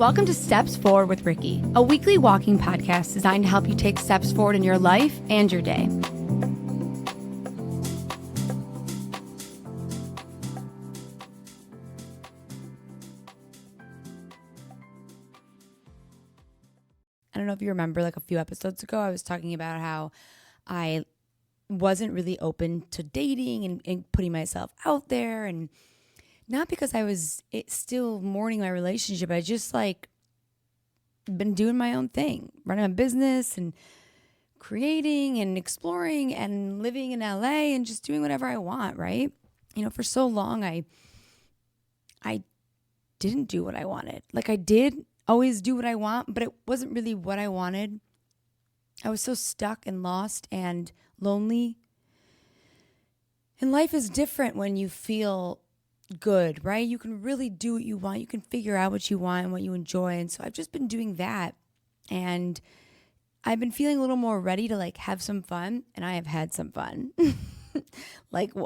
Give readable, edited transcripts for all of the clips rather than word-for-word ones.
Welcome to Steps Forward with Ricki, a weekly walking podcast designed to help you take steps forward in your life and your day. I don't know if you remember, like a few episodes ago, I was talking about how I wasn't really open to dating and putting myself out there, and not because I was still mourning my relationship. I just been doing my own thing, running my business and creating and exploring and living in LA and just doing whatever I want, right? You know, for so long I didn't do what I wanted. Like, I did always do what I want, but it wasn't really what I wanted. I was so stuck and lost and lonely. And life is different when you feel good, right? You can really do what you want. You can figure out what you want and what you enjoy. And so I've just been doing that. And I've been feeling a little more ready to have some fun. And I have had some fun.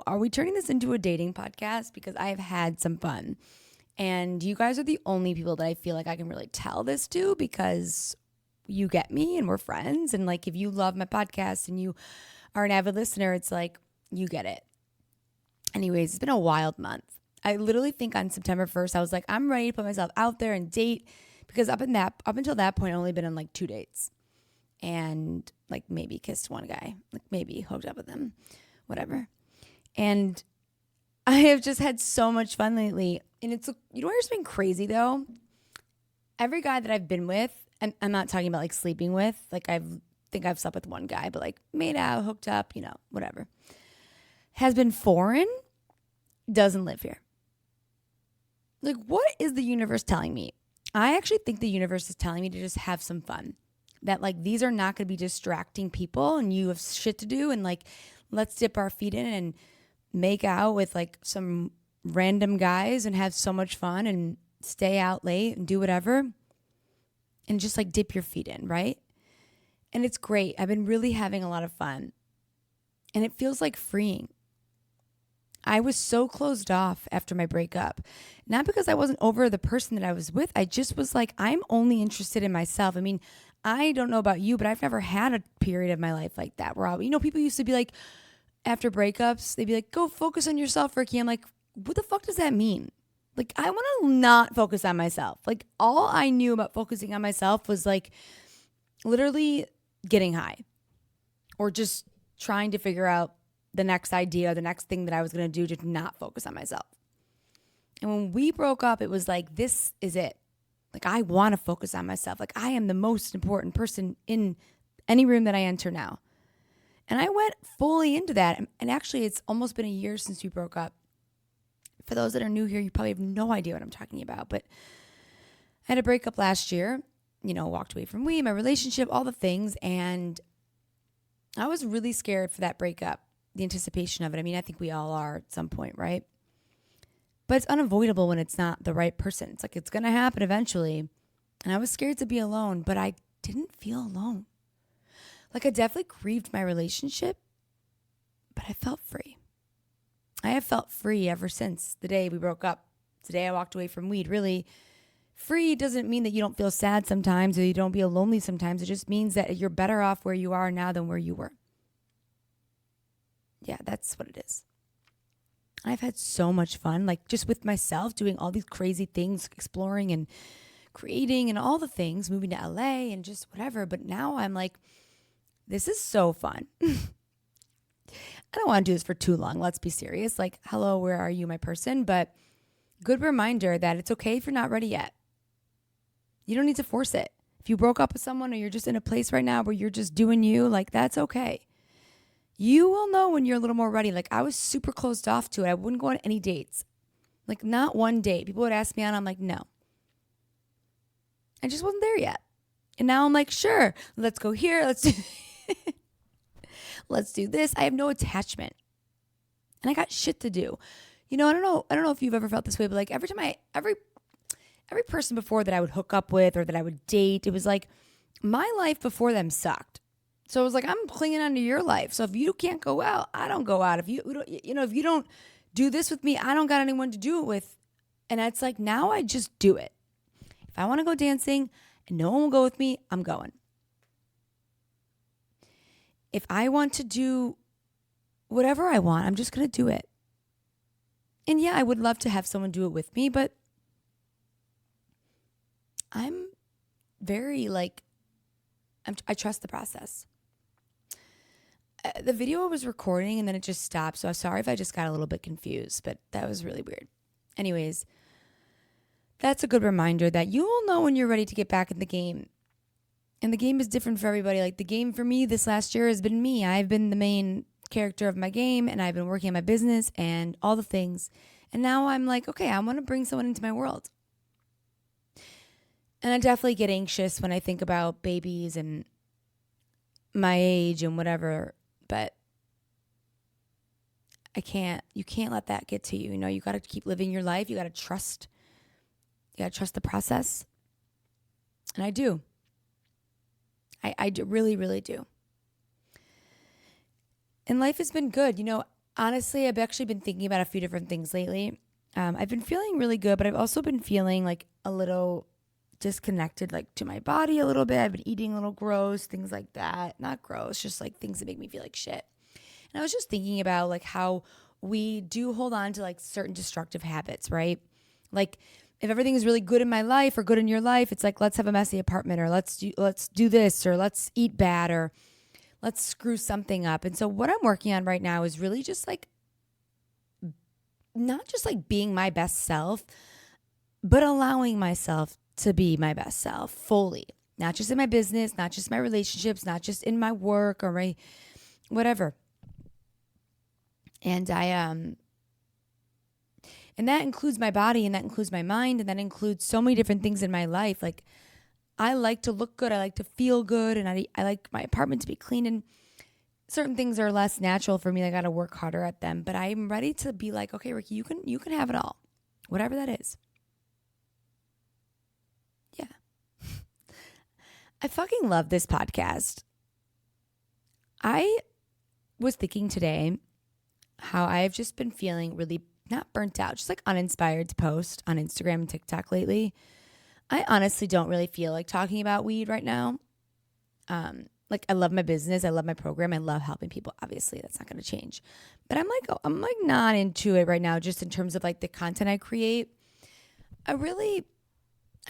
Are we turning this into a dating podcast? Because I have had some fun. And you guys are the only people that I feel like I can really tell this to, because you get me and we're friends. And if you love my podcast and you are an avid listener, it's you get it. Anyways, it's been a wild month. I literally think on September 1st, I was I'm ready to put myself out there and date, because up until that point, I've only been on 2 dates and maybe kissed one guy, maybe hooked up with him, whatever. And I have just had so much fun lately. And what's been crazy though? Every guy that I've been with, and I'm not talking about sleeping with, I've slept with one guy, but made out, hooked up, whatever, has been foreign, doesn't live here. What is the universe telling me? I actually think the universe is telling me to just have some fun. That these are not going to be distracting people and you have shit to do, and let's dip our feet in and make out with some random guys and have so much fun and stay out late and do whatever and just dip your feet in, right? And it's great. I've been really having a lot of fun and it feels freeing. I was so closed off after my breakup, not because I wasn't over the person that I was with. I just was I'm only interested in myself. I mean, I don't know about you, but I've never had a period of my life like that where people used to be after breakups, they'd be go focus on yourself, Ricki. I'm what the fuck does that mean? I want to not focus on myself. All I knew about focusing on myself was literally getting high or just trying to figure out the next idea, the next thing that I was going to do to not focus on myself. And when we broke up, it was this is it. I want to focus on myself. I am the most important person in any room that I enter now. And I went fully into that. And actually, it's almost been a year since we broke up. For those that are new here, you probably have no idea what I'm talking about. But I had a breakup last year, walked away from my relationship, all the things. And I was really scared for that breakup. The anticipation of it. I mean, I think we all are at some point, right? But it's unavoidable when it's not the right person. It's it's going to happen eventually. And I was scared to be alone, but I didn't feel alone. I definitely grieved my relationship, but I felt free. I have felt free ever since the day we broke up. The day I walked away from weed. Really, free doesn't mean that you don't feel sad sometimes or you don't feel lonely sometimes. It just means that you're better off where you are now than where you were. Yeah, that's what it is. I've had so much fun, just with myself, doing all these crazy things, exploring and creating and all the things, moving to LA and just whatever. But now I'm this is so fun. I don't want to do this for too long. Let's be serious. Hello, where are you, my person? But good reminder that it's okay if you're not ready yet. You don't need to force it. If you broke up with someone or you're just in a place right now where you're just doing you, that's okay. You will know when you're a little more ready. I was super closed off to it. I wouldn't go on any dates. Not one date. People would ask me out. I'm no. I just wasn't there yet. And now I'm sure, let's go here. Let's do this. I have no attachment. And I got shit to do. I don't know if you've ever felt this way, but every time every person before that I would hook up with or that I would date, it was my life before them sucked. So it was I'm clinging onto your life. So if you can't go out, I don't go out. If you don't do this with me, I don't got anyone to do it with. And it's now I just do it. If I want to go dancing and no one will go with me, I'm going. If I want to do whatever I want, I'm just going to do it. And yeah, I would love to have someone do it with me, but I'm very I trust the process. The video I was recording and then it just stopped. So I'm sorry if I just got a little bit confused, but that was really weird. Anyways, that's a good reminder that you will know when you're ready to get back in the game. And the game is different for everybody. Like the game for me this last year has been me. I've been the main character of my game and I've been working on my business and all the things. And now I'm like, okay, I want to bring someone into my world. And I definitely get anxious when I think about babies and my age and whatever. But you can't let that get to you. You know, you got to keep living your life. You got to trust the process. And I do. I really, really do. And life has been good. You know, honestly, I've actually been thinking about a few different things lately. I've been feeling really good, but I've also been feeling like a little disconnected, like to my body a little bit. I've been eating a little gross, things like that. Not gross, just like things that make me feel like shit. And I was just thinking about like how we do hold on to like certain destructive habits, right? Like if everything is really good in my life or good in your life, it's like, let's have a messy apartment or let's do this or let's eat bad or let's screw something up. And so what I'm working on right now is really just like, not just like being my best self, but allowing myself to be my best self fully, not just in my business, not just my relationships, not just in my work or my whatever. And and that includes my body and that includes my mind and that includes so many different things in my life. Like I like to look good. I like to feel good. And I like my apartment to be clean, and certain things are less natural for me. I got to work harder at them, but I'm ready to be like, okay, Ricki, you can have it all, whatever that is. Yeah. I fucking love this podcast. I was thinking today how I've just been feeling really not burnt out, just like uninspired to post on Instagram and TikTok lately. I honestly don't really feel like talking about weed right now. Like I love my business. I love my program. I love helping people. Obviously that's not going to change, but I'm like not into it right now. Just in terms of like the content I create, I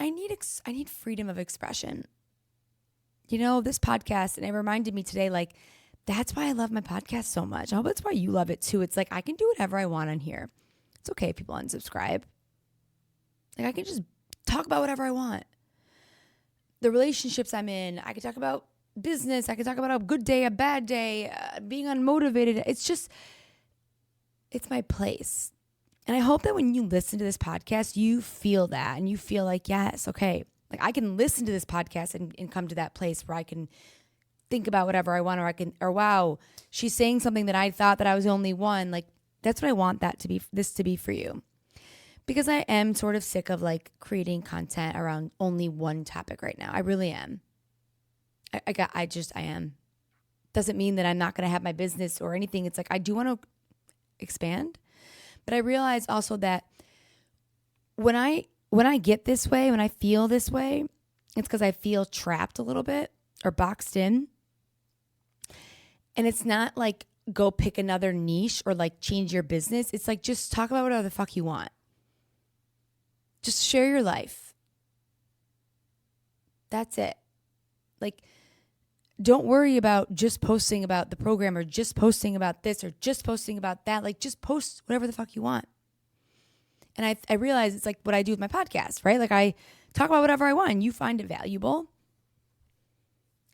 need freedom of expression. You know, this podcast, and it reminded me today, like, that's why I love my podcast so much. I hope that's why you love it too. It's like, I can do whatever I want on here. It's okay if people unsubscribe. Like I can just talk about whatever I want. The relationships I'm in, I can talk about business. I can talk about a good day, a bad day, being unmotivated. It's my place. And I hope that when you listen to this podcast, you feel that and you feel like, yes, okay, like I can listen to this podcast and come to that place where I can think about whatever I want, or wow, she's saying something that I thought that I was the only one. Like that's what I want this to be for you. Because I am sort of sick of like creating content around only one topic right now. I really am. I am. Doesn't mean that I'm not going to have my business or anything. It's like, I do want to expand, but I realize also that when I get this way, when I feel this way, it's because I feel trapped a little bit or boxed in. And it's not like go pick another niche or like change your business. It's like just talk about whatever the fuck you want. Just share your life. That's it. Like, don't worry about just posting about the program or just posting about this or just posting about that. Like, just post whatever the fuck you want. And I realize it's like what I do with my podcast, right? Like I talk about whatever I want and you find it valuable.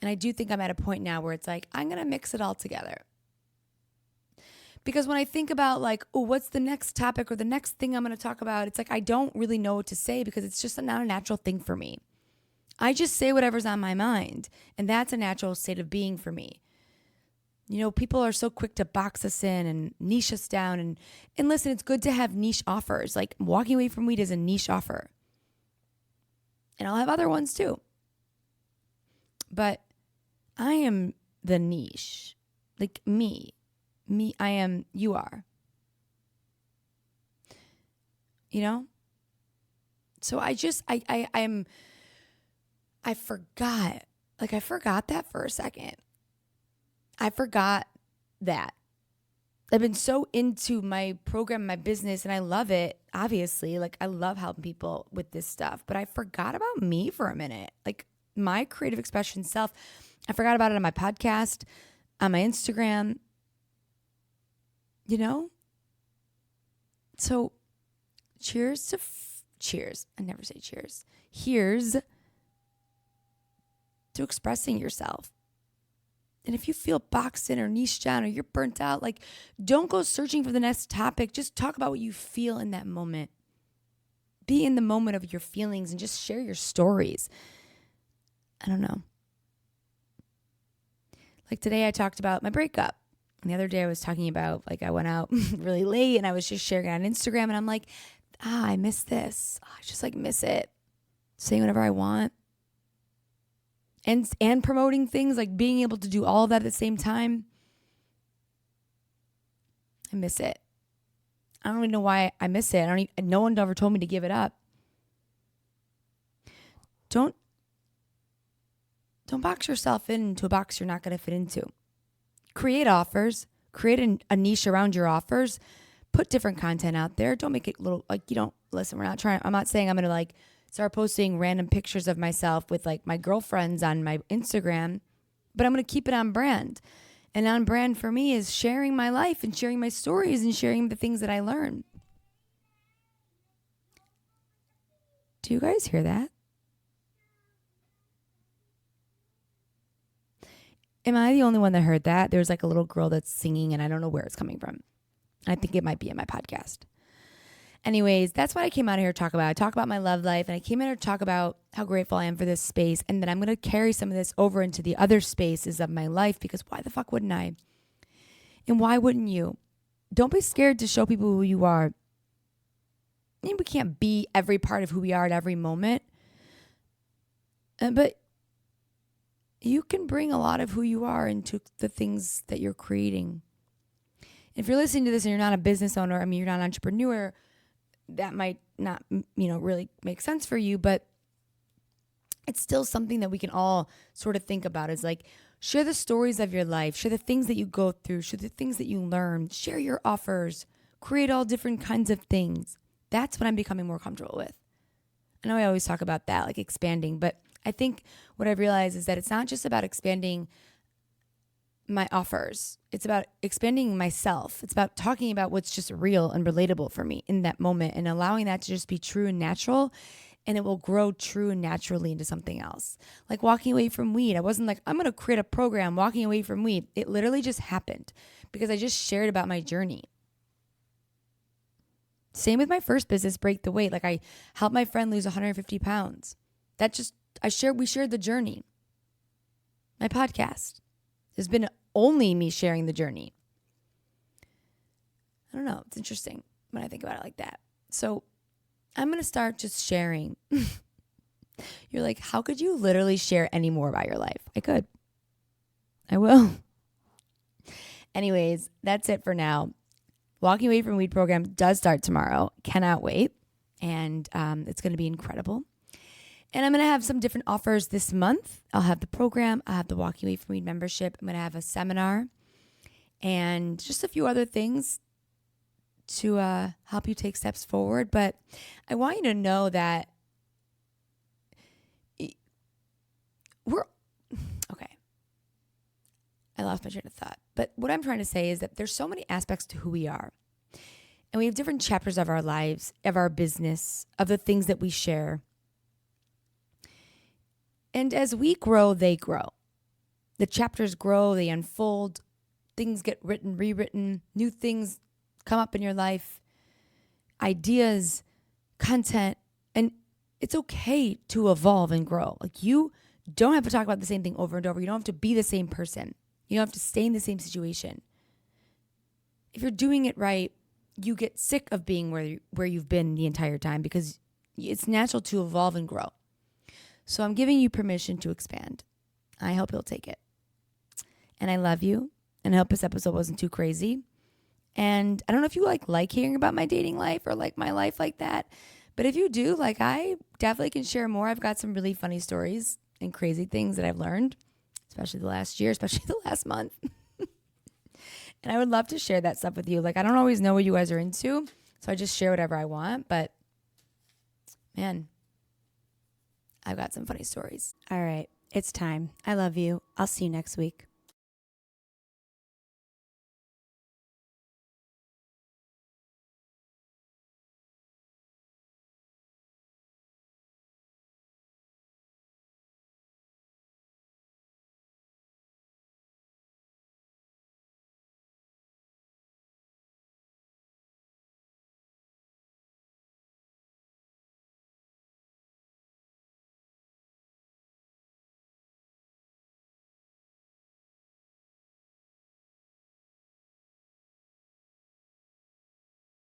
And I do think I'm at a point now where it's like, I'm going to mix it all together. Because when I think about like, oh, what's the next topic or the next thing I'm going to talk about? It's like, I don't really know what to say because it's just not a natural thing for me. I just say whatever's on my mind. And that's a natural state of being for me. You know, people are so quick to box us in and niche us down. And listen, it's good to have niche offers. Like walking away from weed is a niche offer. And I'll have other ones too. But I am the niche. Like me, I am, you are. You know? So I forgot. Like I forgot that for a second. I forgot that. I've been so into my program, my business, and I love it, obviously. Like, I love helping people with this stuff, but I forgot about me for a minute. Like, my creative expression self, I forgot about it on my podcast, on my Instagram, you know? So, cheers. I never say cheers. Here's to expressing yourself. And if you feel boxed in or niched down or you're burnt out, like, don't go searching for the next topic. Just talk about what you feel in that moment. Be in the moment of your feelings and just share your stories. I don't know. Like today I talked about my breakup. And the other day I was talking about, like, I went out really late and I was just sharing it on Instagram. And I'm like, I miss this. I just like miss it. Saying whatever I want. And promoting things, like being able to do all of that at the same time. I miss it. I don't even know why I miss it. No one ever told me to give it up. Don't box yourself into a box you're not going to fit into. Create offers. Create a niche around your offers. Put different content out there. Don't make it little, like, you don't, listen, I'm not saying I'm going to like start posting random pictures of myself with like my girlfriends on my Instagram, but I'm going to keep it on brand. And on brand for me is sharing my life and sharing my stories and sharing the things that I learn. Do you guys hear that? Am I the only one that heard that? There's like a little girl that's singing and I don't know where it's coming from. I think it might be in my podcast. Anyways, that's what I came out here to talk about. I talk about my love life, and I came here to talk about how grateful I am for this space, and then I'm going to carry some of this over into the other spaces of my life, because why the fuck wouldn't I? And why wouldn't you? Don't be scared to show people who you are. I mean, we can't be every part of who we are at every moment, but you can bring a lot of who you are into the things that you're creating. If you're listening to this and you're not a business owner, I mean, you're not an entrepreneur, that might not, really make sense for you, but it's still something that we can all sort of think about. Is like, share the stories of your life, share the things that you go through, share the things that you learn, share your offers, create all different kinds of things. That's what I'm becoming more comfortable with. I know I always talk about that, like expanding, but I think what I've realized is that it's not just about expanding my offers. It's about expanding myself. It's about talking about what's just real and relatable for me in that moment and allowing that to just be true and natural, and it will grow true and naturally into something else. Like walking away from weed. I wasn't like, I'm going to create a program walking away from weed. It literally just happened because I just shared about my journey. Same with my first business, Break the Weight. Like, I helped my friend lose 150 pounds. We shared the journey. My podcast has been only me sharing the journey. I don't know. It's interesting when I think about it like that. So I'm going to start just sharing. You're like, how could you literally share any more about your life? I could. I will. Anyways, that's it for now. Walking Away from Weed program does start tomorrow. Cannot wait. And it's going to be incredible. And I'm going to have some different offers this month. I'll have the program. I'll have the Walking Away from Weed membership. I'm going to have a seminar and just a few other things to help you take steps forward. But I want you to know that okay. I lost my train of thought. But what I'm trying to say is that there's so many aspects to who we are. And we have different chapters of our lives, of our business, of the things that we share. And as we grow, they grow. The chapters grow, they unfold, things get written, rewritten, new things come up in your life, ideas, content, and it's okay to evolve and grow. Like, you don't have to talk about the same thing over and over. You don't have to be the same person. You don't have to stay in the same situation. If you're doing it right, you get sick of being where you've been the entire time, because it's natural to evolve and grow. So I'm giving you permission to expand. I hope you'll take it. And I love you. And I hope this episode wasn't too crazy. And I don't know if you like hearing about my dating life or like my life like that, But if you do, like, I definitely can share more. I've got some really funny stories and crazy things that I've learned, especially the last year, especially the last month. And I would love to share that stuff with you. Like, I don't always know what you guys are into, so I just share whatever I want. But man, I've got some funny stories. All right, it's time. I love you. I'll see you next week.